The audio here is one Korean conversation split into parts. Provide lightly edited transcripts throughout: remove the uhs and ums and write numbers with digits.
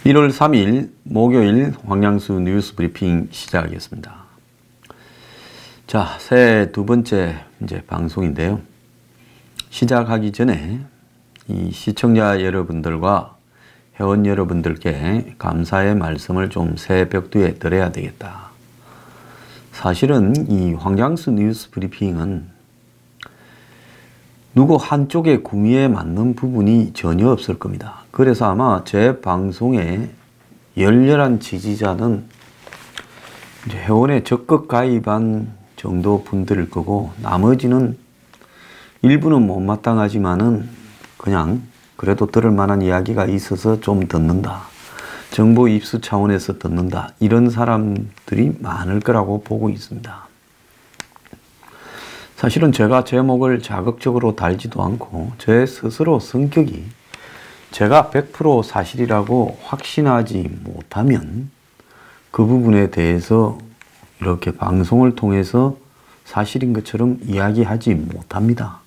1월 3일 목요일 황양수 뉴스 브리핑 시작하겠습니다. 자, 새해 두 번째 방송인데요. 시작하기 전에 이 시청자 여러분들과 회원 여러분들께 감사의 말씀을 좀 새벽두에 드려야 되겠다. 사실은 이 황양수 뉴스 브리핑은 누구 한쪽의 구미에 맞는 부분이 전혀 없을 겁니다. 그래서 아마 제 방송에 열렬한 지지자는 이제 회원에 적극 가입한 정도 분들일 거고, 나머지는 일부는 못마땅하지만은 그냥 그래도 들을 만한 이야기가 있어서 좀 듣는다, 정보 입수 차원에서 듣는다, 이런 사람들이 많을 거라고 보고 있습니다. 사실은 제가 제목을 자극적으로 달지도 않고 제 스스로 성격이 제가 100% 사실이라고 확신하지 못하면 그 부분에 대해서 이렇게 방송을 통해서 사실인 것처럼 이야기하지 못합니다.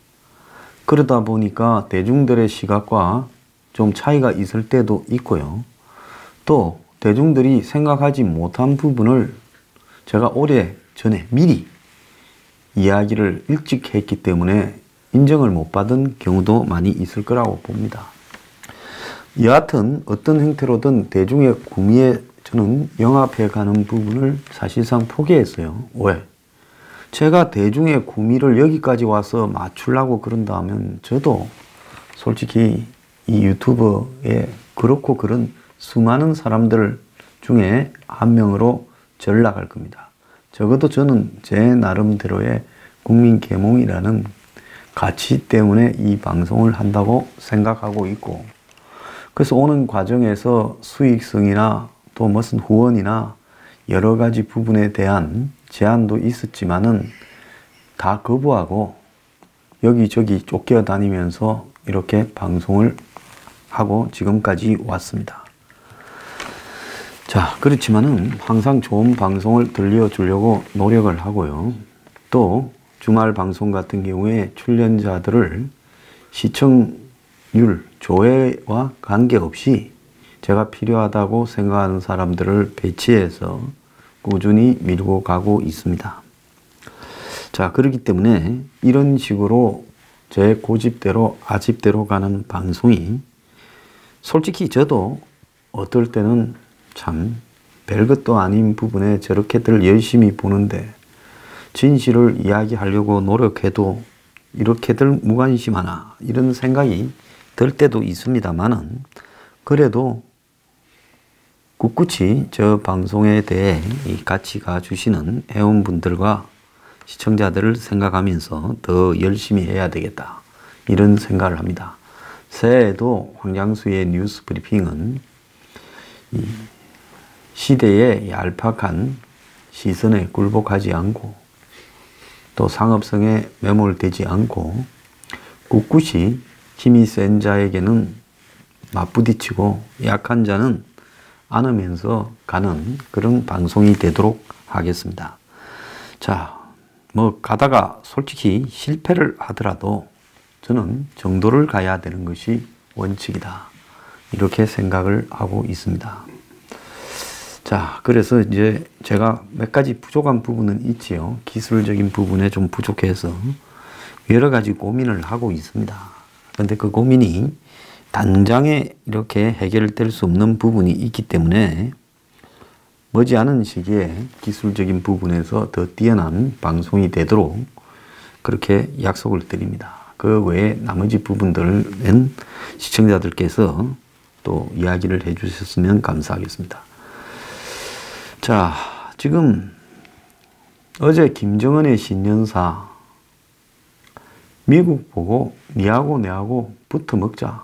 그러다 보니까 대중들의 시각과 좀 차이가 있을 때도 있고요. 또 대중들이 생각하지 못한 부분을 제가 오래 전에 미리 이야기를 일찍 했기 때문에 인정을 못 받은 경우도 많이 있을 거라고 봅니다. 여하튼 어떤 형태로든 대중의 구미에 저는 영합해 가는 부분을 사실상 포기했어요. 왜? 제가 대중의 구미를 여기까지 와서 맞추려고 그런다면 저도 솔직히 이 유튜브에 그렇고 그런 수많은 사람들 중에 한 명으로 전락할 겁니다. 적어도 저는 제 나름대로의 국민 계몽이라는 가치 때문에 이 방송을 한다고 생각하고 있고, 그래서 오는 과정에서 수익성이나 또 무슨 후원이나 여러 가지 부분에 대한 제한도 있었지만은 다 거부하고 여기저기 쫓겨다니면서 이렇게 방송을 하고 지금까지 왔습니다. 자, 그렇지만은 항상 좋은 방송을 들려주려고 노력을 하고요. 또 주말 방송 같은 경우에 출연자들을 시청률, 조회와 관계없이 제가 필요하다고 생각하는 사람들을 배치해서 꾸준히 밀고 가고 있습니다. 자, 그렇기 때문에 이런 식으로 제 고집대로 아집대로 가는 방송이 솔직히 저도 어떨 때는 참 별것도 아닌 부분에 저렇게들 열심히 보는데 진실을 이야기하려고 노력해도 이렇게들 무관심하나, 이런 생각이 들 때도 있습니다만은 그래도 꿋꿋이 저 방송에 대해 이 같이 가주시는 회원분들과 시청자들을 생각하면서 더 열심히 해야 되겠다, 이런 생각을 합니다. 새해에도 황양수의 뉴스 브리핑은 이 시대의 얄팍한 시선에 굴복하지 않고 또 상업성에 매몰되지 않고 꿋꿋이 힘이 센 자에게는 맞부딪히고 약한 자는 안으면서 가는 그런 방송이 되도록 하겠습니다. 자, 뭐 가다가 솔직히 실패를 하더라도 저는 정도를 가야 되는 것이 원칙이다, 이렇게 생각을 하고 있습니다. 자, 그래서 이제 제가 몇 가지 부족한 부분은 있지요. 기술적인 부분에 좀 부족해서 여러 가지 고민을 하고 있습니다. 그런데 그 고민이 당장에 이렇게 해결될 수 없는 부분이 있기 때문에 머지않은 시기에 기술적인 부분에서 더 뛰어난 방송이 되도록 그렇게 약속을 드립니다. 그 외에 나머지 부분들은 시청자들께서 또 이야기를 해주셨으면 감사하겠습니다. 자, 지금 어제 김정은의 신년사 미국 보고 니하고 내하고 붙어 먹자,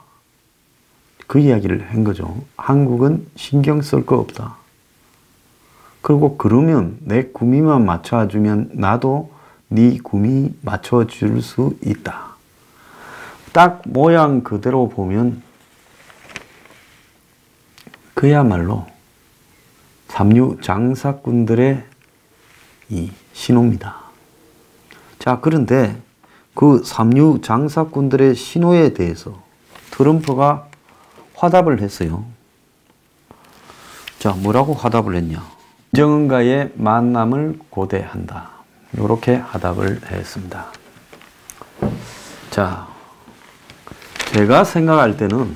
그 이야기를 한 거죠. 한국은 신경 쓸 거 없다. 그리고 그러면 내 구미만 맞춰주면 나도 네 구미 맞춰줄 수 있다. 딱 모양 그대로 보면 그야말로 삼류 장사꾼들의 이 신호입니다. 자, 그런데 그 삼류 장사꾼들의 신호에 대해서 트럼프가 화답을 했어요. 자, 뭐라고 화답을 했냐? 김정은과의 만남을 고대한다. 이렇게 화답을 했습니다. 자, 제가 생각할 때는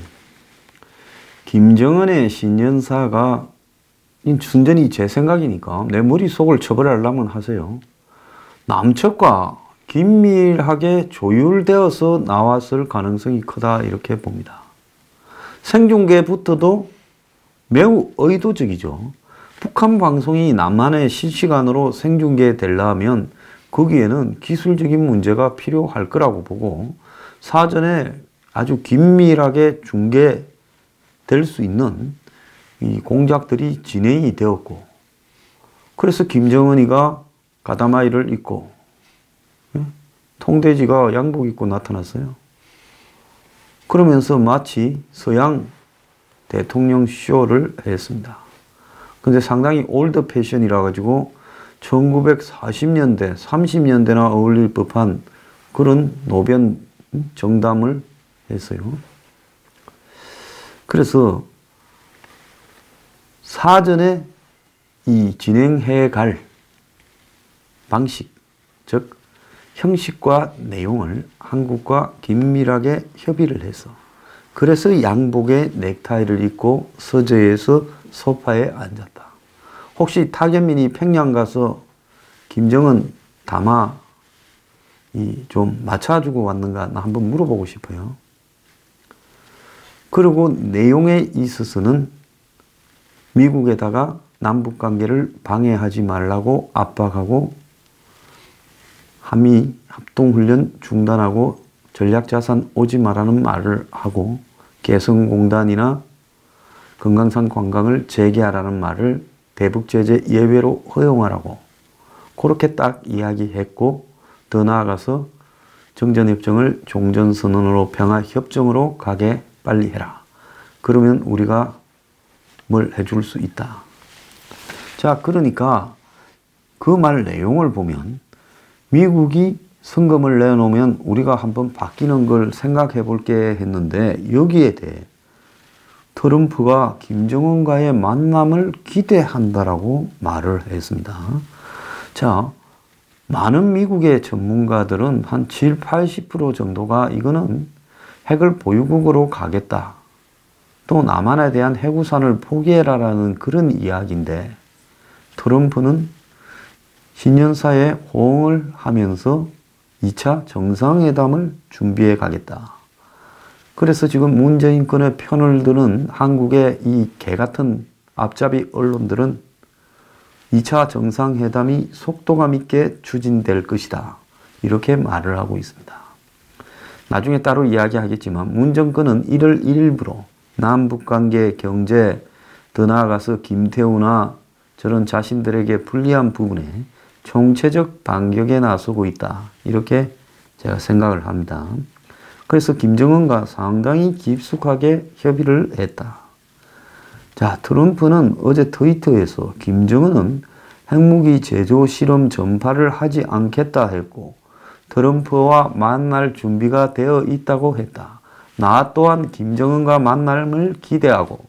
김정은의 신년사가 순전히 제 생각이니까 내 머릿속을 처벌하려면 하세요. 남측과 긴밀하게 조율되어서 나왔을 가능성이 크다 이렇게 봅니다. 생중계부터도 매우 의도적이죠. 북한 방송이 남한에 실시간으로 생중계되려면 거기에는 기술적인 문제가 필요할 거라고 보고 사전에 아주 긴밀하게 중계될 수 있는 이 공작들이 진행이 되었고, 그래서 김정은이가 가다마이를 입고 통돼지가 양복 입고 나타났어요. 그러면서 마치 서양 대통령 쇼를 했습니다. 근데 상당히 올드 패션이라 가지고 1940년대, 30년대나 어울릴 법한 그런 노변 정담을 했어요. 그래서 사전에 이 진행해 갈 방식, 즉 형식과 내용을 한국과 긴밀하게 협의를 해서, 그래서 양복에 넥타이를 입고 서재에서 소파에 앉았다. 혹시 타견민이 평양 가서 김정은 담화 좀 맞춰주고 왔는가 나 한번 물어보고 싶어요. 그리고 내용에 있어서는 미국에다가 남북관계를 방해하지 말라고 압박하고 한미 합동훈련 중단하고 전략자산 오지 말라는 말을 하고 개성공단이나 금강산 관광을 재개하라는 말을 대북제재 예외로 허용하라고 그렇게 딱 이야기했고, 더 나아가서 정전협정을 종전선언으로 평화협정으로 가게 빨리 해라. 그러면 우리가 뭘 해줄 수 있다. 자, 그러니까 그 말 내용을 보면 미국이 성금을 내놓으면 우리가 한번 바뀌는 걸 생각해 볼게 했는데, 여기에 대해 트럼프가 김정은과의 만남을 기대한다라고 말을 했습니다. 자, 많은 미국의 전문가들은 한 7, 80% 정도가 이거는 핵을 보유국으로 가겠다, 또 남한에 대한 해구산을 포기해라라는 그런 이야기인데, 트럼프는 신년사에 호응을 하면서 2차 정상회담을 준비해 가겠다. 그래서 지금 문재인권의 편을 드는 한국의 이 개같은 앞잡이 언론들은 2차 정상회담이 속도감 있게 추진될 것이다, 이렇게 말을 하고 있습니다. 나중에 따로 이야기하겠지만 문 정권은 1월 1일부로 남북관계, 경제, 더 나아가서 김태우나 저런 자신들에게 불리한 부분에 총체적 반격에 나서고 있다, 이렇게 제가 생각을 합니다. 그래서 김정은과 상당히 깊숙하게 협의를 했다. 자, 트럼프는 어제 트위터에서 김정은은 핵무기 제조 실험 전파를 하지 않겠다 했고, 트럼프와 만날 준비가 되어 있다고 했다. 나 또한 김정은과 만남을 기대하고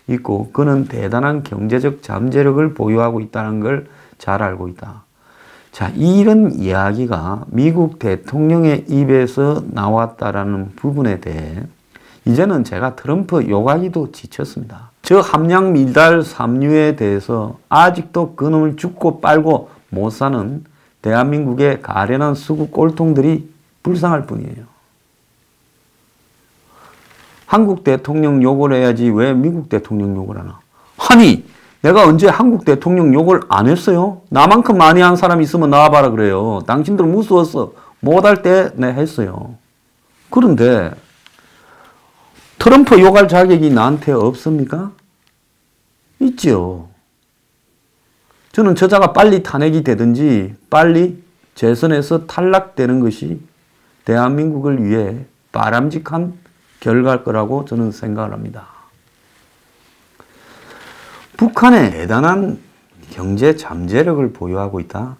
있고 그는 대단한 경제적 잠재력을 보유하고 있다는 걸 잘 알고 있다. 자, 이런 이야기가 미국 대통령의 입에서 나왔다라는 부분에 대해 이제는 제가 트럼프 욕하기도 지쳤습니다. 저 함량 밀달 삼류에 대해서 아직도 그놈을 죽고 빨고 못 사는 대한민국의 가련한 수구 꼴통들이 불쌍할 뿐이에요. 한국 대통령 욕을 해야지 왜 미국 대통령 욕을 하나? 아니, 내가 언제 한국 대통령 욕을 안 했어요? 나만큼 많이 한 사람이 있으면 나와봐라 그래요. 당신들 무서웠어. 못할 때 내 했어요. 그런데 트럼프 욕할 자격이 나한테 없습니까? 있죠. 저는 저자가 빨리 탄핵이 되든지 빨리 재선에서 탈락되는 것이 대한민국을 위해 바람직한 결과일 거라고 저는 생각을 합니다. 북한에 대단한 경제 잠재력을 보유하고 있다.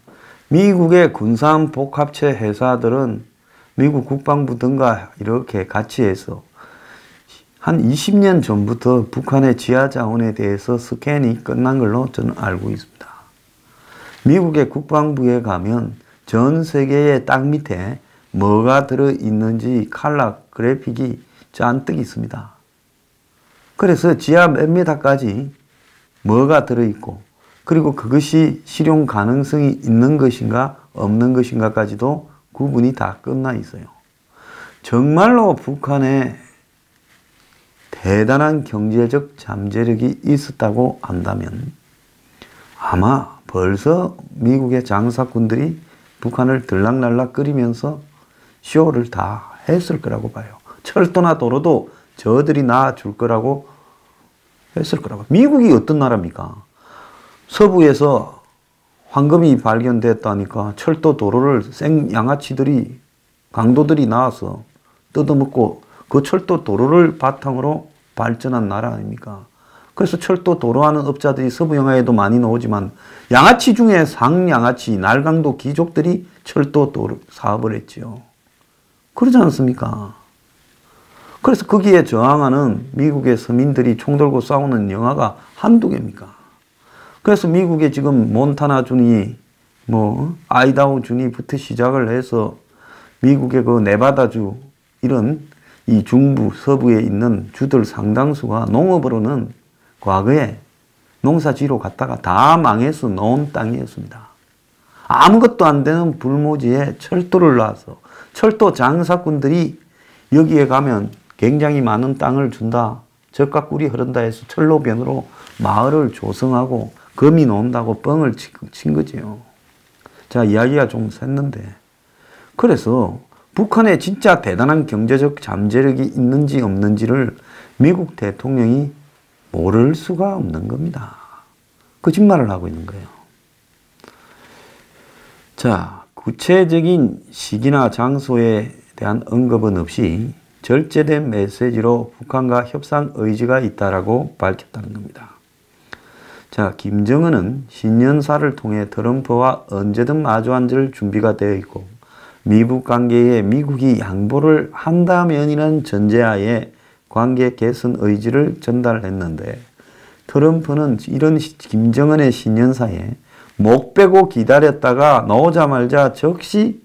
미국의 군산 복합체 회사들은 미국 국방부 등과 이렇게 같이 해서 한 20년 전부터 북한의 지하 자원에 대해서 스캔이 끝난 걸로 저는 알고 있습니다. 미국의 국방부에 가면 전 세계의 땅 밑에 뭐가 들어있는지 칼라 그래픽이 잔뜩 있습니다. 그래서 지하 몇 미터까지 뭐가 들어있고, 그리고 그것이 실용 가능성이 있는 것인가 없는 것인가까지도 구분이 다 끝나 있어요. 정말로 북한에 대단한 경제적 잠재력이 있었다고 한다면 아마 벌써 미국의 장사꾼들이 북한을 들락날락 끓이면서 쇼를 다 했을 거라고 봐요. 철도나 도로도 저들이 놔줄 거라고 했을 거라고. 미국이 어떤 나라입니까? 서부에서 황금이 발견됐다니까 철도 도로를 생양아치들이, 강도들이 나와서 뜯어먹고 그 철도 도로를 바탕으로 발전한 나라 아닙니까? 그래서 철도 도로하는 업자들이 서부 영화에도 많이 나오지만 양아치 중에 상양아치, 날강도 귀족들이 철도 도로 사업을 했지요. 그러지 않습니까? 그래서 거기에 저항하는 미국의 서민들이 총 들고 싸우는 영화가 한두 개입니까? 그래서 미국의 지금 몬타나 주니, 아이다호 주니부터 시작을 해서 미국의 그 네바다주, 이런 이 중부, 서부에 있는 주들 상당수가 농업으로는 과거에 농사지로 갔다가 다 망해서 놓은 땅이었습니다. 아무것도 안 되는 불모지에 철도를 놔서 철도 장사꾼들이 여기에 가면 굉장히 많은 땅을 준다, 젖과 꿀이 흐른다 해서 철로변으로 마을을 조성하고 금이 나온다고 뻥을 친 거지요. 자, 이야기가 좀 샜는데, 그래서 북한에 진짜 대단한 경제적 잠재력이 있는지 없는지를 미국 대통령이 모를 수가 없는 겁니다. 거짓말을 하고 있는 거예요. 자, 구체적인 시기나 장소에 대한 언급은 없이 절제된 메시지로 북한과 협상 의지가 있다라고 밝혔다는 겁니다. 자, 김정은은 신년사를 통해 트럼프와 언제든 마주 앉을 준비가 되어 있고 미북 관계에 미국이 양보를 한다면이라는 전제하에 관계 개선 의지를 전달했는데, 트럼프는 이런 김정은의 신년사에 목 빼고 기다렸다가 나오자마자 즉시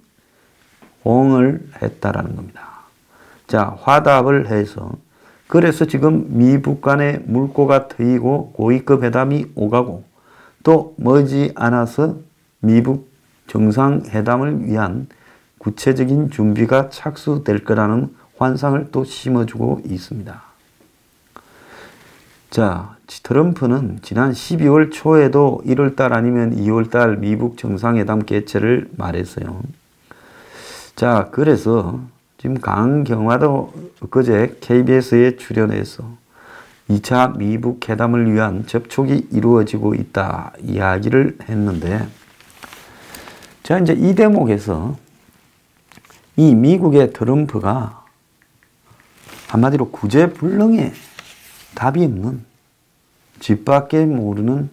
호응을 했다라는 겁니다. 자, 화답을 해서, 그래서 지금 미북 간의 물꼬가 트이고 고위급 회담이 오가고 또 머지 않아서 미북 정상회담을 위한 구체적인 준비가 착수될 거라는 환상을 또 심어주고 있습니다. 자, 트럼프는 지난 12월 초에도 1월달 아니면 2월달 미북 정상회담 개최를 말했어요. 자, 그래서 지금 강경화도 그제 KBS에 출연해서 2차 미북 회담을 위한 접촉이 이루어지고 있다 이야기를 했는데, 자, 이제 이 대목에서 이 미국의 트럼프가 한마디로 구제불능에 답이 없는 집 밖에 모르는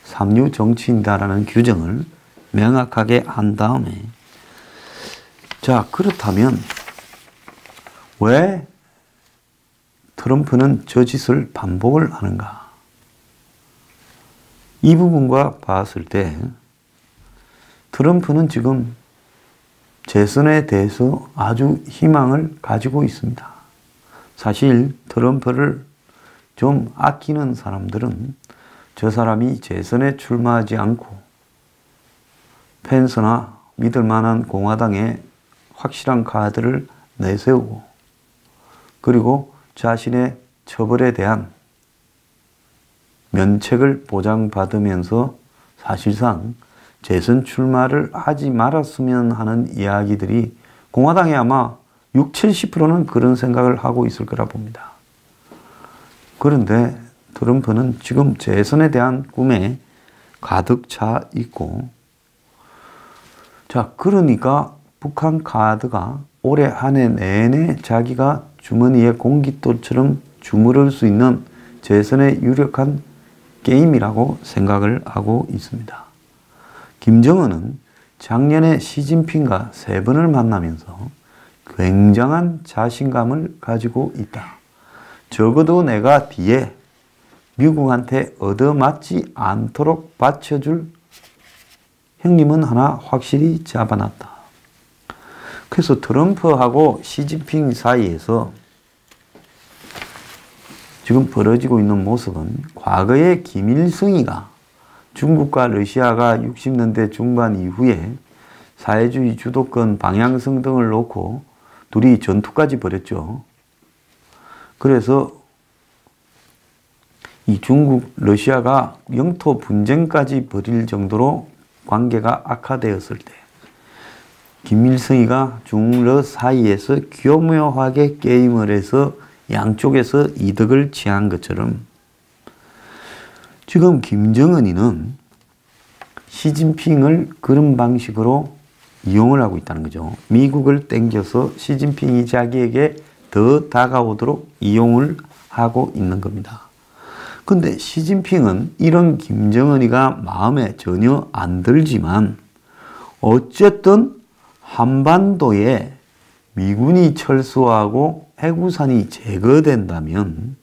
삼류 정치인이다라는 규정을 명확하게 한 다음에, 자, 그렇다면 왜 트럼프는 저 짓을 반복을 하는가? 이 부분과 봤을 때 트럼프는 지금 재선에 대해서 아주 희망을 가지고 있습니다. 사실 트럼프를 좀 아끼는 사람들은 저 사람이 재선에 출마하지 않고 펜스나 믿을 만한 공화당에 확실한 카드를 내세우고, 그리고 자신의 처벌에 대한 면책을 보장받으면서 사실상 재선 출마를 하지 말았으면 하는 이야기들이 공화당에 아마 60, 70%는 그런 생각을 하고 있을 거라 봅니다. 그런데 트럼프는 지금 재선에 대한 꿈에 가득 차 있고, 자, 그러니까 북한 카드가 올해 한 해 내내 자기가 주머니에 공깃돌처럼 주무를 수 있는 재선의 유력한 게임이라고 생각을 하고 있습니다. 김정은은 작년에 시진핑과 3번을 만나면서 굉장한 자신감을 가지고 있다. 적어도 내가 뒤에 미국한테 얻어맞지 않도록 받쳐줄 형님은 하나 확실히 잡아놨다. 그래서 트럼프하고 시진핑 사이에서 지금 벌어지고 있는 모습은 과거에 김일성이가 중국과 러시아가 60년대 중반 이후에 사회주의 주도권 방향성 등을 놓고 둘이 전투까지 벌였죠. 그래서 이 중국, 러시아가 영토 분쟁까지 벌일 정도로 관계가 악화되었을 때 김일성이가 중러 사이에서 교묘하게 게임을 해서 양쪽에서 이득을 취한 것처럼 지금 김정은이는 시진핑을 그런 방식으로 이용을 하고 있다는 거죠. 미국을 땡겨서 시진핑이 자기에게 더 다가오도록 이용을 하고 있는 겁니다. 근데 시진핑은 이런 김정은이가 마음에 전혀 안 들지만 어쨌든 한반도에 미군이 철수하고 해구산이 제거된다면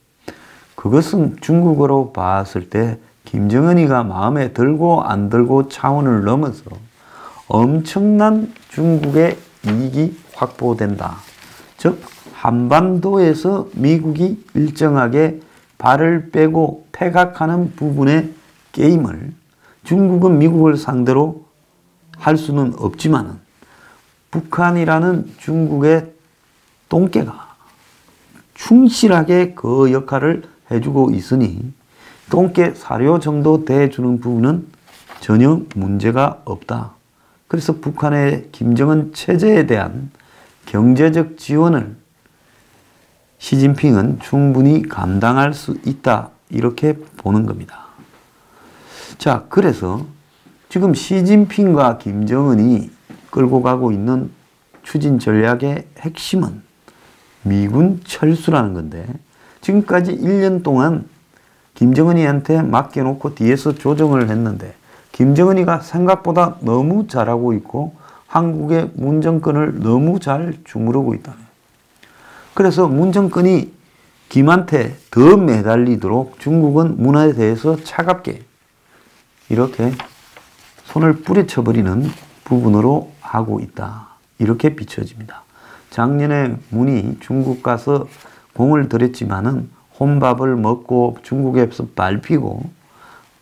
그것은 중국으로 봤을 때 김정은이가 마음에 들고 안 들고 차원을 넘어서 엄청난 중국의 이익이 확보된다. 즉 한반도에서 미국이 일정하게 발을 빼고 퇴각하는 부분의 게임을 중국은 미국을 상대로 할 수는 없지만 북한이라는 중국의 똥개가 충실하게 그 역할을 해주고 있으니 똥개 사료 정도 대주는 부분은 전혀 문제가 없다. 그래서 북한의 김정은 체제에 대한 경제적 지원을 시진핑은 충분히 감당할 수 있다. 이렇게 보는 겁니다. 자, 그래서 지금 시진핑과 김정은이 끌고 가고 있는 추진 전략의 핵심은 미군 철수라는 건데 지금까지 1년 동안 김정은이한테 맡겨놓고 뒤에서 조정을 했는데 김정은이가 생각보다 너무 잘하고 있고 한국의 문 정권을 너무 잘 주무르고 있다. 그래서 문 정권이 김한테 더 매달리도록 중국은 문화에 대해서 차갑게 이렇게 손을 뿌리쳐버리는 부분으로 하고 있다. 이렇게 비춰집니다. 작년에 문이 중국 가서 공을 들였지만은 혼밥을 먹고 중국에서 밟히고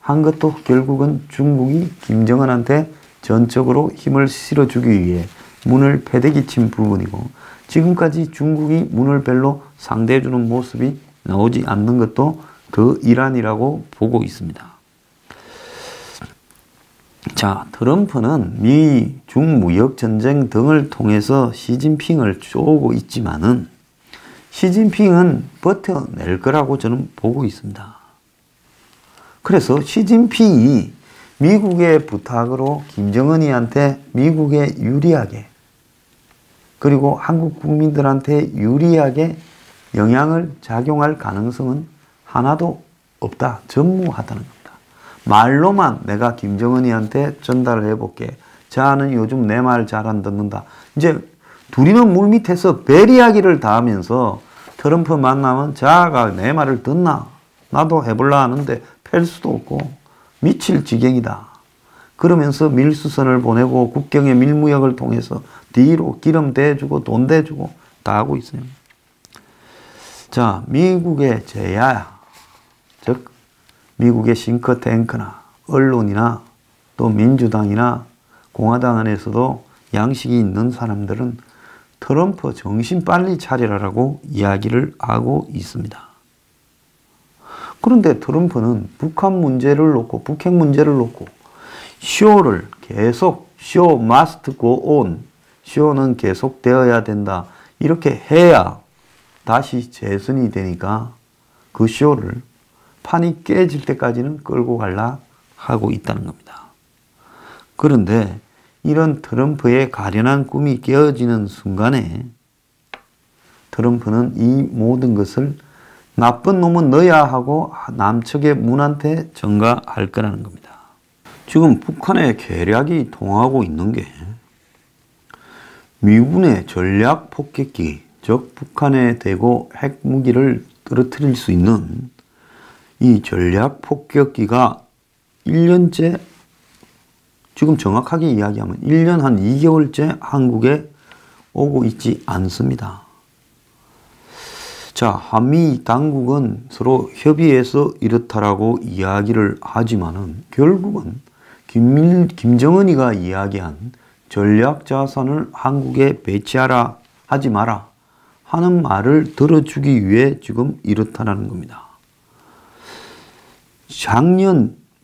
한 것도 결국은 중국이 김정은한테 전적으로 힘을 실어주기 위해 문을 패대기 친 부분이고 지금까지 중국이 문을 별로 상대해주는 모습이 나오지 않는 것도 그 일환이라고 보고 있습니다. 자, 트럼프는 미중 무역전쟁 등을 통해서 시진핑을 쪼고 있지만은 시진핑은 버텨낼 거라고 저는 보고 있습니다. 그래서 시진핑이 미국의 부탁으로 김정은이한테 미국에 유리하게 그리고 한국 국민들한테 유리하게 영향을 작용할 가능성은 하나도 없다. 전무하다는 겁니다. 말로만 내가 김정은이한테 전달을 해볼게. 자는 요즘 내 말 잘 안 듣는다. 이제 둘이는 물밑에서 벨 이야기를 다 하면서 트럼프 만나면 자가 내 말을 듣나? 나도 해볼라 하는데 팰 수도 없고 미칠 지경이다. 그러면서 밀수선을 보내고 국경의 밀무역을 통해서 뒤로 기름 대주고 돈 대주고 다 하고 있어요. 자, 미국의 제야, 즉 미국의 싱크탱크나 언론이나 또 민주당이나 공화당 안에서도 양식이 있는 사람들은 트럼프 정신 빨리 차리라고 이야기를 하고 있습니다. 그런데 트럼프는 북한 문제를 놓고 북핵 문제를 놓고 쇼를 계속 쇼 must go on, 쇼는 계속되어야 된다. 이렇게 해야 다시 재선이 되니까 그 쇼를 판이 깨질 때까지는 끌고 갈라 하고 있다는 겁니다. 그런데 이런 트럼프의 가련한 꿈이 깨어지는 순간에 트럼프는 이 모든 것을 나쁜 놈은 너야 하고 남측의 문한테 전가할 거라는 겁니다. 지금 북한의 계략이 통하고 있는 게 미군의 전략 폭격기, 즉 북한에 대고 핵무기를 떨어뜨릴 수 있는 이 전략 폭격기가 1년째, 지금 정확하게 이야기하면 1년 한 2개월째 한국에 오고 있지 않습니다. 자, 한미 당국은 서로 협의해서 이렇다라고 이야기를 하지만은 결국은 김정은이가 이야기한 전략 자산을 한국에 배치하라 하지 마라 하는 말을 들어주기 위해 지금 이렇다라는 겁니다.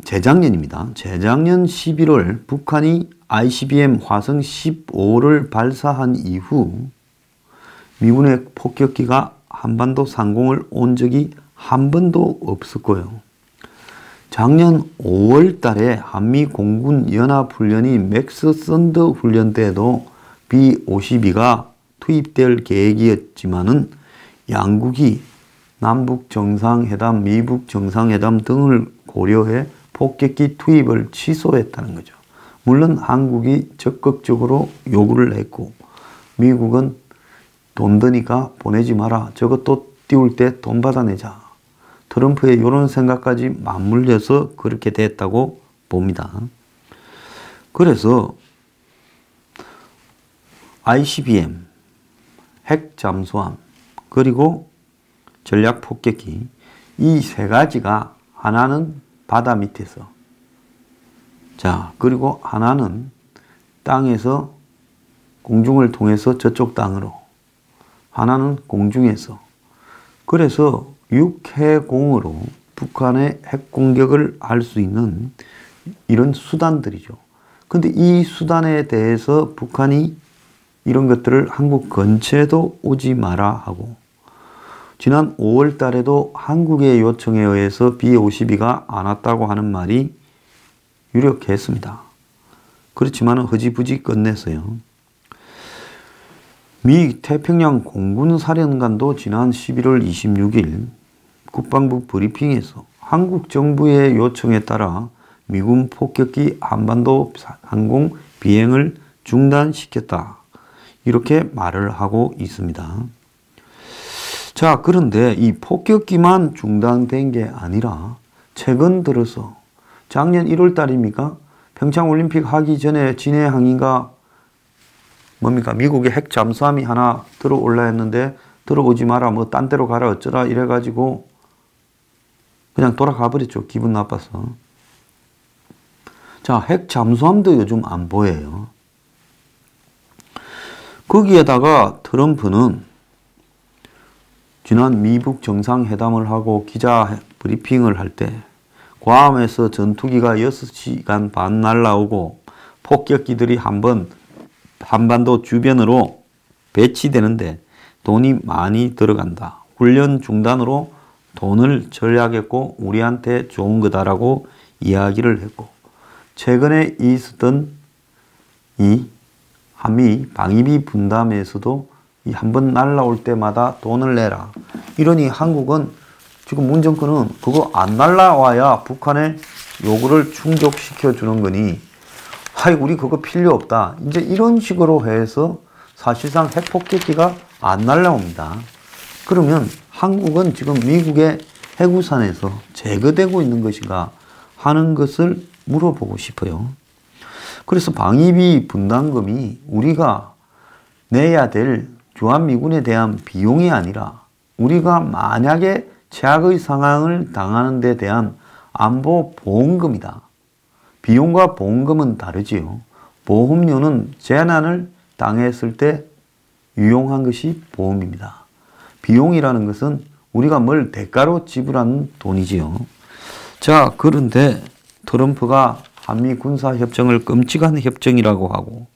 재작년입니다. 재작년 11월 북한이 ICBM 화성 15를 발사한 이후 미군의 폭격기가 한반도 상공을 온 적이 한 번도 없었고요. 작년 5월 달에 한미 공군 연합훈련이 맥스 썬더 훈련 때에도 B-52가 투입될 계획이었지만은 양국이 남북 정상회담, 미북 정상회담 등을 고려해 폭격기 투입을 취소했다는 거죠. 물론 한국이 적극적으로 요구를 했고 미국은 돈 드니까 보내지 마라. 저것도 띄울 때 돈 받아내자. 트럼프의 이런 생각까지 맞물려서 그렇게 됐다고 봅니다. 그래서 ICBM, 핵 잠수함, 그리고 전략 폭격기 이 세 가지가 하나는 바다 밑에서, 자, 그리고 하나는 땅에서 공중을 통해서 저쪽 땅으로, 하나는 공중에서. 그래서 육해공으로 북한의 핵 공격을 할 수 있는 이런 수단들이죠. 근데 이 수단에 대해서 북한이 이런 것들을 한국 근처에도 오지 마라 하고, 지난 5월 달에도 한국의 요청에 의해서 B-52가 안 왔다고 하는 말이 유력했습니다. 그렇지만 흐지부지 끝냈어요. 미 태평양 공군사령관도 지난 11월 26일 국방부 브리핑에서 한국 정부의 요청에 따라 미군 폭격기 한반도 항공 비행을 중단시켰다. 이렇게 말을 하고 있습니다. 자, 그런데 이 폭격기만 중단된 게 아니라 최근 들어서 작년 1월 달입니까? 평창올림픽 하기 전에 진해 항인가 뭡니까? 미국의 핵 잠수함이 하나 들어올라 했는데 들어오지 마라, 뭐 딴 데로 가라 어쩌라 이래가지고 그냥 돌아가 버렸죠. 기분 나빠서. 자, 핵 잠수함도 요즘 안 보여요. 거기에다가 트럼프는 지난 미북 정상회담을 하고 기자 브리핑을 할 때 괌에서 전투기가 6시간 반 날라오고 폭격기들이 한번 한반도 주변으로 배치되는데 돈이 많이 들어간다. 훈련 중단으로 돈을 절약했고 우리한테 좋은 거다라고 이야기를 했고, 최근에 있었던 이 한미 방위비 분담에서도 이 한번 날라올 때마다 돈을 내라. 이러니 한국은 지금 문 정권은 그거 안 날라와야 북한의 요구를 충족시켜 주는 거니 하이 우리 그거 필요 없다. 이제 이런 식으로 해서 사실상 핵폭격기가 안 날라옵니다. 그러면 한국은 지금 미국의 해구산에서 제거되고 있는 것인가 하는 것을 물어보고 싶어요. 그래서 방위비 분담금이 우리가 내야 될 주한미군에 대한 비용이 아니라 우리가 만약에 최악의 상황을 당하는 데 대한 안보 보험금이다. 비용과 보험금은 다르지요. 보험료는 재난을 당했을 때 유용한 것이 보험입니다. 비용이라는 것은 우리가 뭘 대가로 지불하는 돈이지요. 자, 그런데 트럼프가 한미 군사협정을 끔찍한 협정이라고 하고,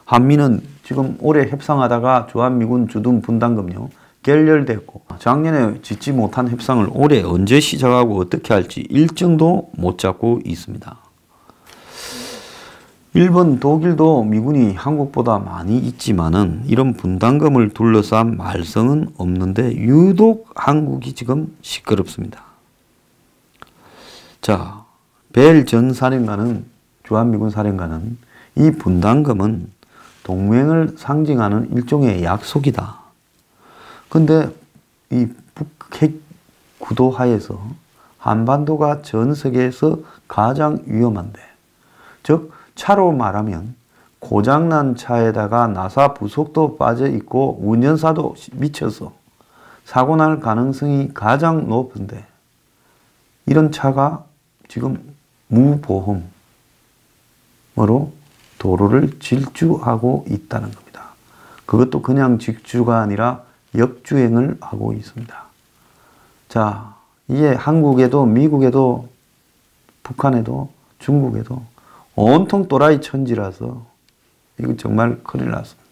한미는 지금 올해 협상하다가 주한미군 주둔 분담금요 결렬됐고, 작년에 짓지 못한 협상을 올해 언제 시작하고 어떻게 할지 일정도 못 잡고 있습니다. 일본, 독일도 미군이 한국보다 많이 있지만은 이런 분담금을 둘러싼 말썽은 없는데 유독 한국이 지금 시끄럽습니다. 자, 벨 전 사령관은, 주한미군 사령관은 이 분담금은 동맹을 상징하는 일종의 약속이다. 근데 이 북핵 구도 하에서 한반도가 전 세계에서 가장 위험한데, 즉 차로 말하면 고장난 차에다가 나사 부속도 빠져 있고 운전사도 미쳐서 사고 날 가능성이 가장 높은데, 이런 차가 지금 무보험으로 도로를 질주하고 있다는 겁니다. 그것도 그냥 직주가 아니라 역주행을 하고 있습니다. 자, 이게 한국에도 미국에도 북한에도 중국에도 온통 또라이 천지라서 이거 정말 큰일 났습니다.